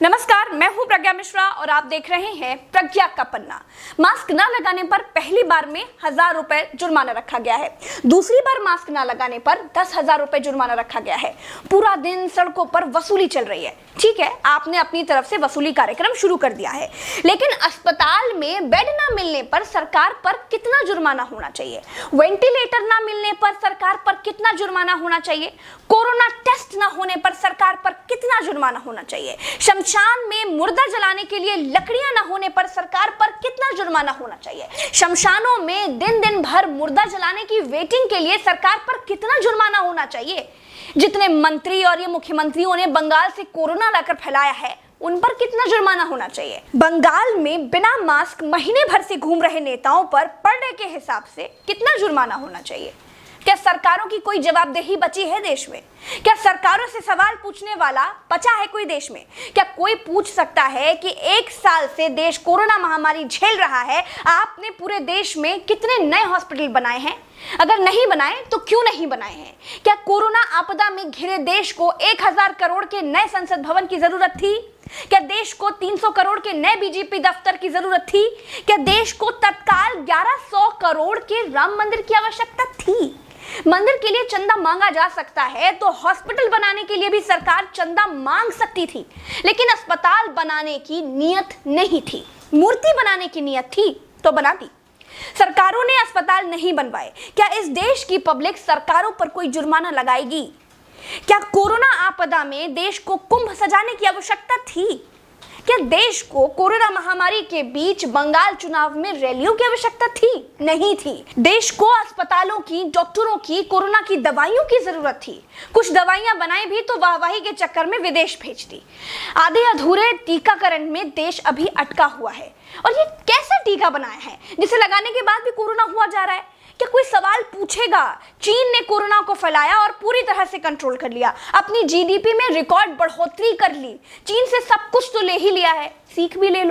नमस्कार, मैं हूं प्रज्ञा मिश्रा और आप देख रहे हैं प्रज्ञा का पन्ना। मास्क न लगाने पर पहली बार में 1000 रुपए जुर्माना रखा गया है। दूसरी बार मास्क न लगाने पर 10,000 रुपए जुर्माना रखा गया है। पूरा दिन सड़कों पर वसूली चल रही है। ठीक है, आपने अपनी तरफ से वसूली कार्यक्रम शुरू कर दिया है, लेकिन अस्पताल में बेड न मिलने पर सरकार पर कितना जुर्माना होना चाहिए? वेंटिलेटर न मिलने पर सरकार पर कितना जुर्माना होना चाहिए? कोरोना टेस्ट न होने पर सरकार पर कितना जुर्माना होना चाहिए? शमशान में मुर्दा जलाने के लिए लकड़ियां न होने पर सरकार पर कितना जुर्माना होना चाहिए? शमशानों में दिन दिन भर मुर्दा जलाने की वेटिंग के लिए सरकार पर कितना जुर्माना होना चाहिए? जितने मंत्री और ये मुख्यमंत्रियों ने बंगाल से कोरोना लाकर फैलाया है, उन पर कितना जुर्माना होना चाहिए? बंगाल में बिना मास्क महीने भर से घूम रहे नेताओं पर पर डे के हिसाब से कितना जुर्माना होना चाहिए? क्या सरकारों की कोई जवाबदेही बची है देश में? क्या सरकारों से सवाल पूछने वाला बचा है कोई देश में? क्या कोई पूछ सकता है कि 1 साल से देश कोरोना महामारी झेल रहा है, आपने पूरे देश में कितने नए हॉस्पिटल बनाए हैं? अगर नहीं बनाए तो क्यों नहीं बनाए हैं? क्या कोरोना आपदा में घिरे देश को 1000 करोड़ के नए संसद भवन की जरूरत थी? क्या देश को 300 करोड़ के नए बीजेपी दफ्तर की जरूरत थी? क्या देश को तत्काल 1100 करोड़ के राम मंदिर की आवश्यकता थी? मंदिर के लिए चंदा मांगा जा सकता है तो हॉस्पिटल बनाने के लिए भी सरकार चंदा मांग सकती थी, लेकिन अस्पताल बनाने की नियत नहीं थी। मूर्ति बनाने की नियत थी तो बना दी। सरकारों ने अस्पताल नहीं बनवाए। क्या इस देश की पब्लिक सरकारों पर कोई जुर्माना लगाएगी? क्या कोरोना आपदा में देश को कुंभ सजाने की आवश्यकता थी? क्या देश को कोरोना महामारी के बीच बंगाल चुनाव में रैलियों की आवश्यकता थी? नहीं थी। देश को अस्पतालों की, डॉक्टरों की, कोरोना की दवाइयों की जरूरत थी। कुछ दवाइयां बनाई भी तो वाहवाही के चक्कर में विदेश भेज दी। आधे अधूरे टीकाकरण में देश अभी अटका हुआ है। और ये कैसा टीका बनाया है जिसे लगाने के बाद भी कोरोना हुआ जा रहा है? क्या कोई सवाल पूछेगा? चीन ने कोरोना को फैलाया और पूरी तरह से कंट्रोल कर लिया। अपनी जीडीपी में रिकॉर्ड बढ़ोतरी कर ली। चीन से सब कुछ तो ले ही लिया है, सीख भी ले लो।